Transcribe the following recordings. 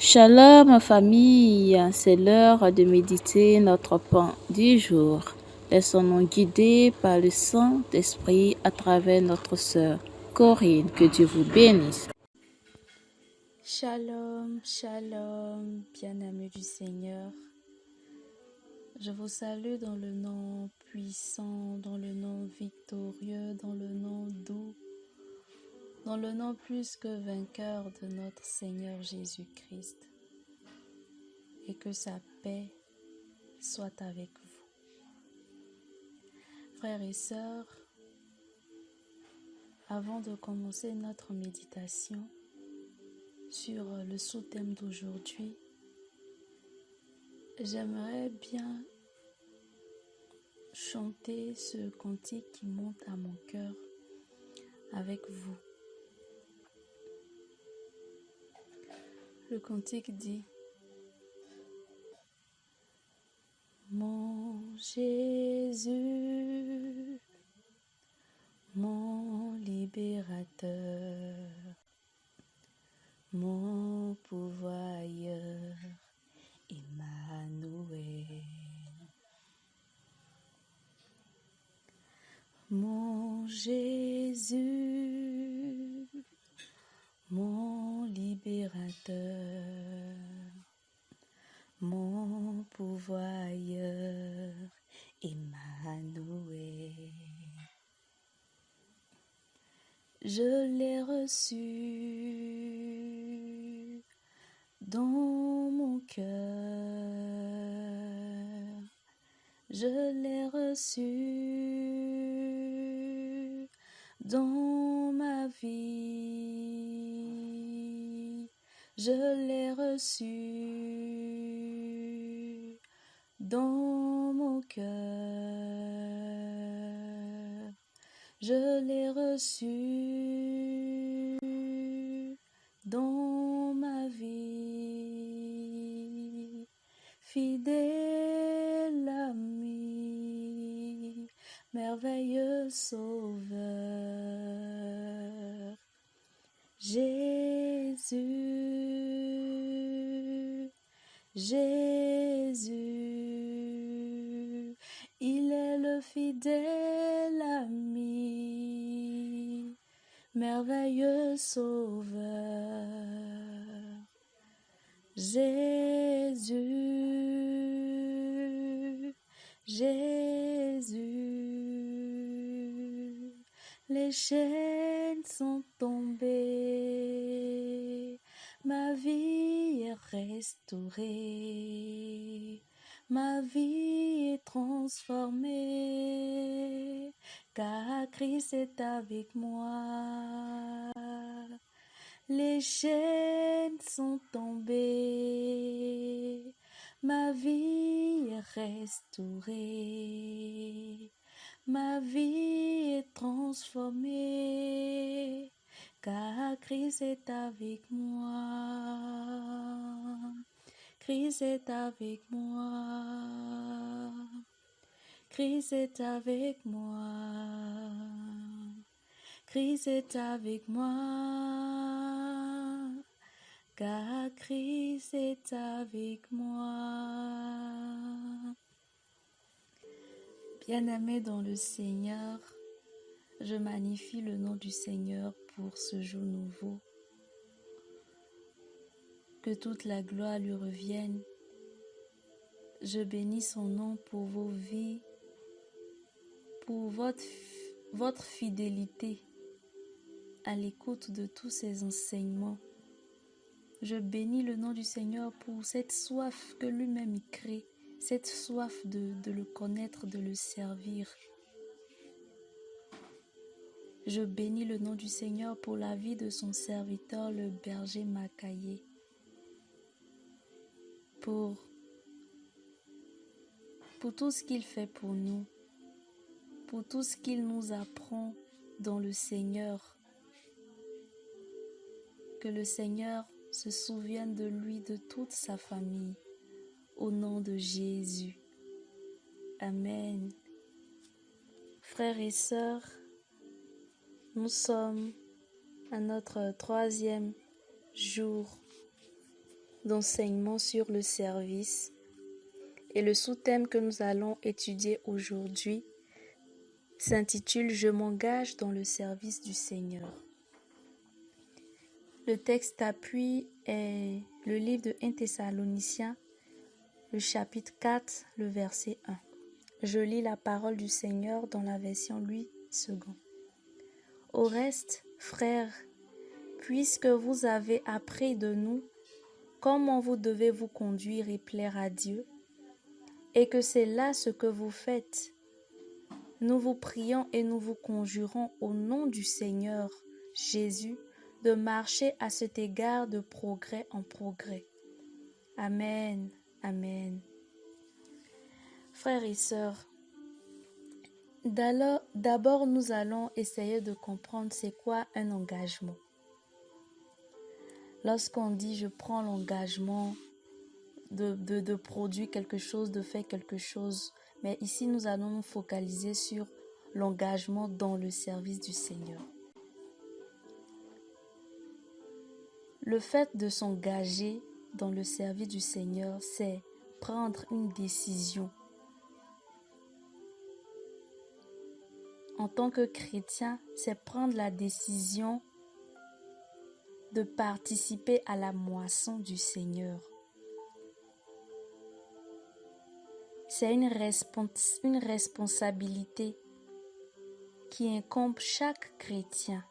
Shalom famille, c'est l'heure de méditer notre pain du jour. Laissons-nous guider par le Saint-Esprit à travers notre sœur Corinne. Que Dieu vous bénisse. Shalom, shalom, bien-aimés du Seigneur. Je vous salue dans le nom puissant, dans le nom victorieux, dans le nom doux, dans le nom plus que vainqueur de notre Seigneur Jésus-Christ. Et que sa paix soit avec vous. Frères et sœurs, avant de commencer notre méditation sur le sous-thème d'aujourd'hui, j'aimerais bien chanter ce cantique qui monte à mon cœur avec vous. Le cantique dit: Mon Jésus, mon libérateur, mon pourvoyeur, Emmanuel. Mon Jésus, mon libérateur, mon pourvoyeur, Emmanuel. Je l'ai reçu dans mon cœur, je l'ai reçu dans ma vie, je l'ai reçu dans mon cœur, je l'ai reçu dans ma vie. Fidèle ami, merveilleux sauveur, Jésus, Jésus, il est le fidèle ami, merveilleux sauveur, Jésus, Jésus, les chaînes sont tombées, ma vie est restaurée, ma vie est transformée, car Christ est avec moi. Les chaînes sont tombées, ma vie est restaurée, ma vie est transformée, car Christ est avec moi. Christ est avec moi. Christ est avec moi. Christ est avec moi, car Christ est avec moi. Bien-aimés dans le Seigneur, je magnifie le nom du Seigneur pour ce jour nouveau. Que toute la gloire lui revienne. Je bénis son nom pour vos vies, pour votre fidélité à l'écoute de tous ses enseignements. Je bénis le nom du Seigneur pour cette soif que lui-même y crée, cette soif de le connaître, de le servir. Je bénis le nom du Seigneur pour la vie de son serviteur, le berger Makaye, pour tout ce qu'il fait pour nous, pour tout ce qu'il nous apprend dans le Seigneur. Que le Seigneur se souvienne de lui, de toute sa famille, au nom de Jésus. Amen. Frères et sœurs, nous sommes à notre 3e jour d'enseignement sur le service. Et le sous-thème que nous allons étudier aujourd'hui s'intitule « Je m'engage dans le service du Seigneur ». Le texte d'appui est le livre de 1 Thessaloniciens, le chapitre 4, le verset 1. Je lis la parole du Seigneur dans la version Louis II. Au reste, frères, puisque vous avez appris de nous comment vous devez vous conduire et plaire à Dieu, et que c'est là ce que vous faites, nous vous prions et nous vous conjurons au nom du Seigneur Jésus de marcher à cet égard de progrès en progrès. Amen. Amen. Frères et sœurs, d'abord nous allons essayer de comprendre c'est quoi un engagement. Lorsqu'on dit je prends l'engagement de produire quelque chose, de faire quelque chose, mais ici nous allons nous focaliser sur l'engagement dans le service du Seigneur. Le fait de s'engager dans le service du Seigneur, c'est prendre une décision. En tant que chrétien, c'est prendre la décision de participer à la moisson du Seigneur. C'est une responsabilité qui incombe chaque chrétien.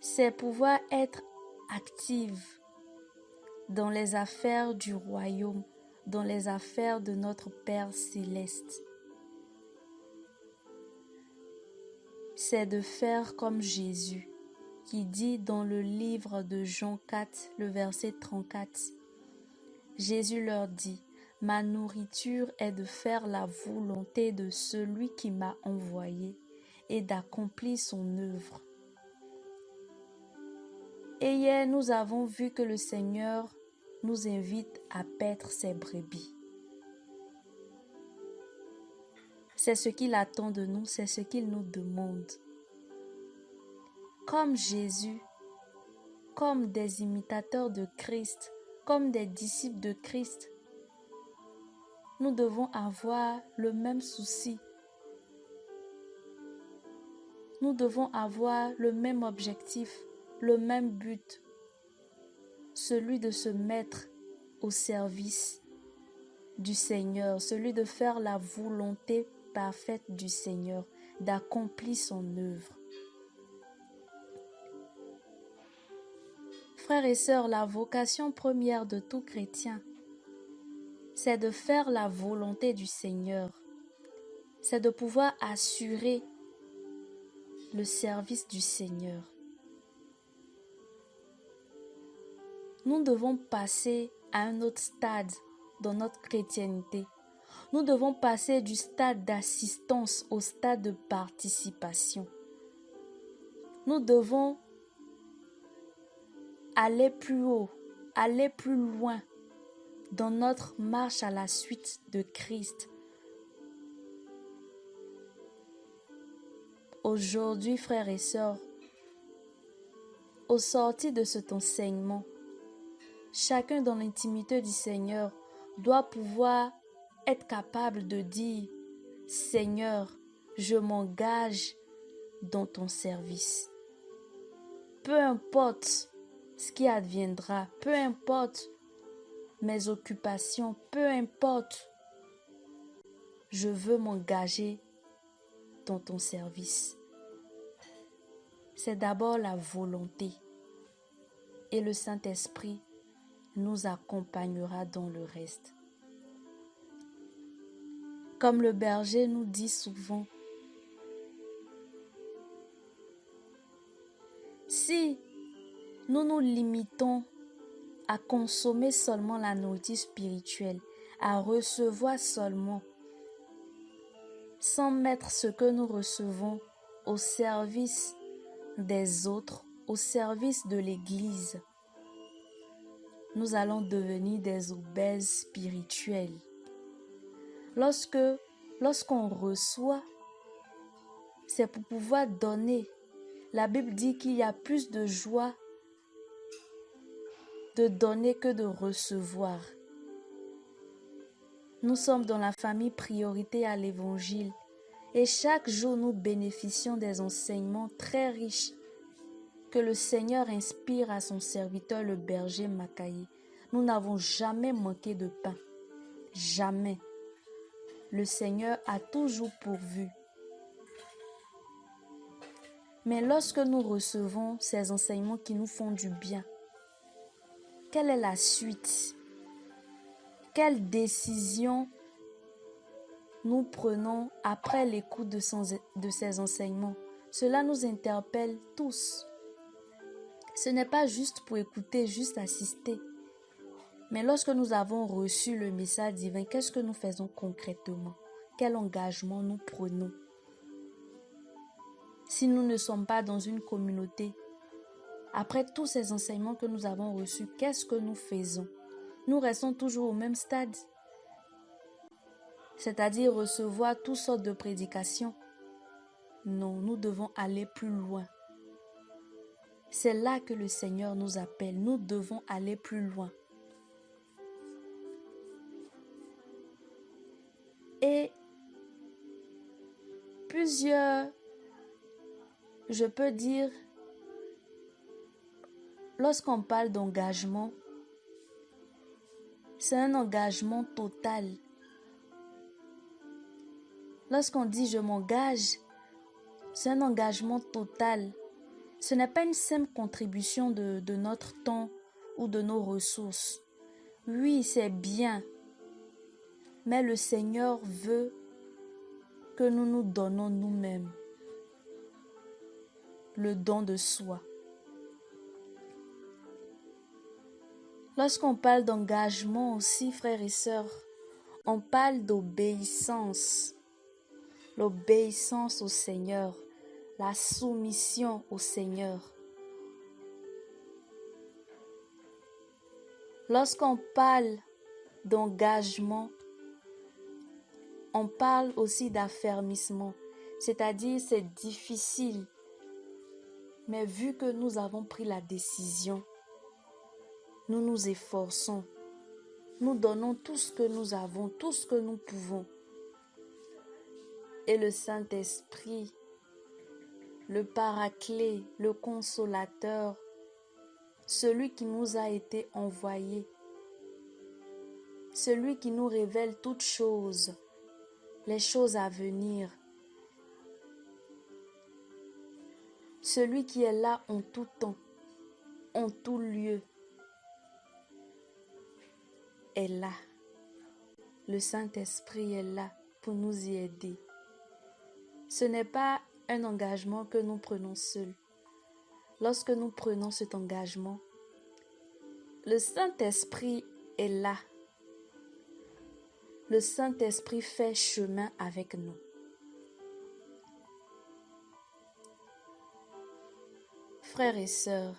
C'est pouvoir être active dans les affaires du royaume, dans les affaires de notre Père céleste. C'est de faire comme Jésus, qui dit dans le livre de Jean 4, le verset 34, Jésus leur dit, « Ma nourriture est de faire la volonté de celui qui m'a envoyé et d'accomplir son œuvre. » Et hier, nous avons vu que le Seigneur nous invite à paître ses brebis. C'est ce qu'il attend de nous, c'est ce qu'il nous demande. Comme Jésus, comme des imitateurs de Christ, comme des disciples de Christ, nous devons avoir le même souci. Nous devons avoir le même objectif, le même but, celui de se mettre au service du Seigneur, celui de faire la volonté parfaite du Seigneur, d'accomplir son œuvre. Frères et sœurs, la vocation première de tout chrétien, c'est de faire la volonté du Seigneur. C'est de pouvoir assurer le service du Seigneur. Nous devons passer à un autre stade dans notre chrétienté. Nous devons passer du stade d'assistance au stade de participation. Nous devons aller plus haut, aller plus loin dans notre marche à la suite de Christ. Aujourd'hui, frères et sœurs, au sortir de cet enseignement, chacun dans l'intimité du Seigneur doit pouvoir être capable de dire « Seigneur, je m'engage dans ton service. » Peu importe ce qui adviendra, peu importe mes occupations, peu importe, je veux m'engager dans ton service. C'est d'abord la volonté et le Saint-Esprit nous accompagnera dans le reste. Comme le berger nous dit souvent, si nous nous limitons à consommer seulement la nourriture spirituelle, à recevoir seulement, sans mettre ce que nous recevons au service des autres, au service de l'Église, nous allons devenir des obèses spirituels. Lorsqu'on reçoit, c'est pour pouvoir donner. La Bible dit qu'il y a plus de joie de donner que de recevoir. Nous sommes dans la famille priorité à l'évangile et chaque jour nous bénéficions des enseignements très riches que le Seigneur inspire à son serviteur le berger Makaï. Nous n'avons jamais manqué de pain. Jamais. Le Seigneur a toujours pourvu. Mais lorsque nous recevons ces enseignements qui nous font du bien, quelle est la suite? Quelle décision nous prenons après l'écoute de ces enseignements? Cela nous interpelle tous. Ce n'est pas juste pour écouter, juste assister. Mais lorsque nous avons reçu le message divin, qu'est-ce que nous faisons concrètement? Quel engagement nous prenons? Si nous ne sommes pas dans une communauté, après tous ces enseignements que nous avons reçus, qu'est-ce que nous faisons? Nous restons toujours au même stade, c'est-à-dire recevoir toutes sortes de prédications. Non, nous devons aller plus loin. C'est là que le Seigneur nous appelle. Nous devons aller plus loin. Et je peux dire, lorsqu'on parle d'engagement, c'est un engagement total. Lorsqu'on dit je m'engage, c'est un engagement total. Ce n'est pas une simple contribution de notre temps ou de nos ressources. Oui, c'est bien, mais le Seigneur veut que nous nous donnons nous-mêmes le don de soi. Lorsqu'on parle d'engagement aussi, frères et sœurs, on parle d'obéissance. L'obéissance au Seigneur, la soumission au Seigneur. Lorsqu'on parle d'engagement, on parle aussi d'affermissement, c'est-à-dire c'est difficile, mais vu que nous avons pris la décision, nous nous efforçons, nous donnons tout ce que nous avons, tout ce que nous pouvons. Et le Saint-Esprit, le Paraclet, le Consolateur, celui qui nous a été envoyé, celui qui nous révèle toutes choses, les choses à venir, celui qui est là en tout temps, en tout lieu, est là. Le Saint-Esprit est là pour nous y aider. Ce n'est pas un engagement que nous prenons seuls. Lorsque nous prenons cet engagement, le Saint-Esprit est là. Le Saint-Esprit fait chemin avec nous. Frères et sœurs,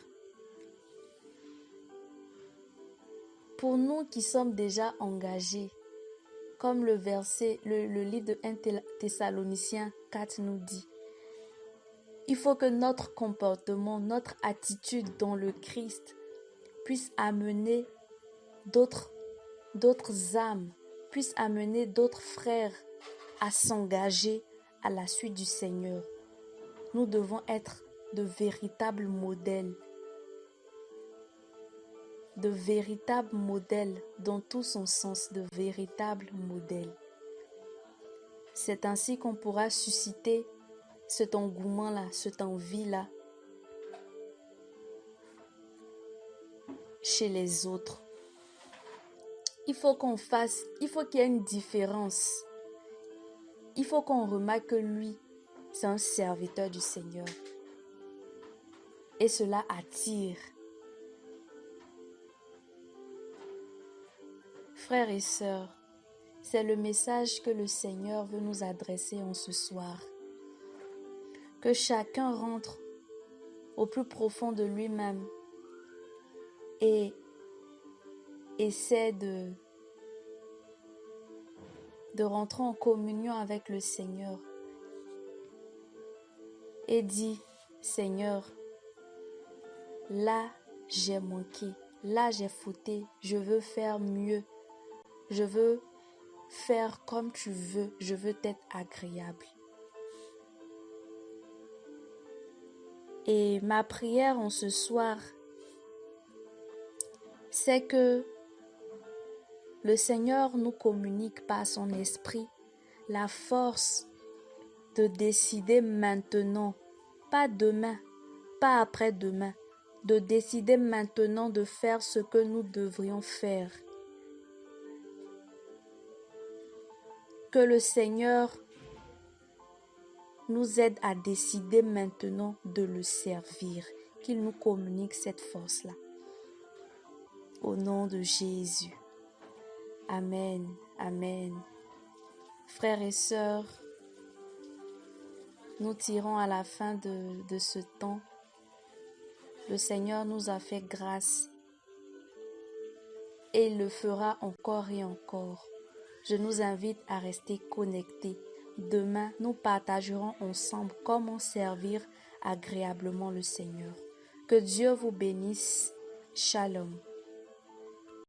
pour nous qui sommes déjà engagés, comme le livre de 1 Thessaloniciens 4 nous dit, il faut que notre comportement, notre attitude dans le Christ puisse amener d'autres âmes, puisse amener d'autres frères à s'engager à la suite du Seigneur. Nous devons être de véritables modèles dans tout son sens, de véritables modèles. C'est ainsi qu'on pourra susciter cet engouement-là, cette envie-là chez les autres. Il faut qu'il y ait une différence. Il faut qu'on remarque que lui, c'est un serviteur du Seigneur. Et cela attire. Frères et sœurs, c'est le message que le Seigneur veut nous adresser en ce soir. Que chacun rentre au plus profond de lui-même et essaie de rentrer en communion avec le Seigneur. Et dit, Seigneur, là j'ai manqué, là j'ai fauté, je veux faire mieux, je veux faire comme tu veux, je veux t'être agréable. Et ma prière en ce soir, c'est que le Seigneur nous communique par son esprit la force de décider maintenant, pas demain, pas après-demain, de décider maintenant de faire ce que nous devrions faire. Que le Seigneur nous aide à décider maintenant de le servir, qu'il nous communique cette force-là. Au nom de Jésus. Amen, amen. Frères et sœurs, nous tirons à la fin de ce temps. Le Seigneur nous a fait grâce et il le fera encore et encore. Je nous invite à rester connectés. Demain, nous partagerons ensemble comment servir agréablement le Seigneur. Que Dieu vous bénisse. Shalom.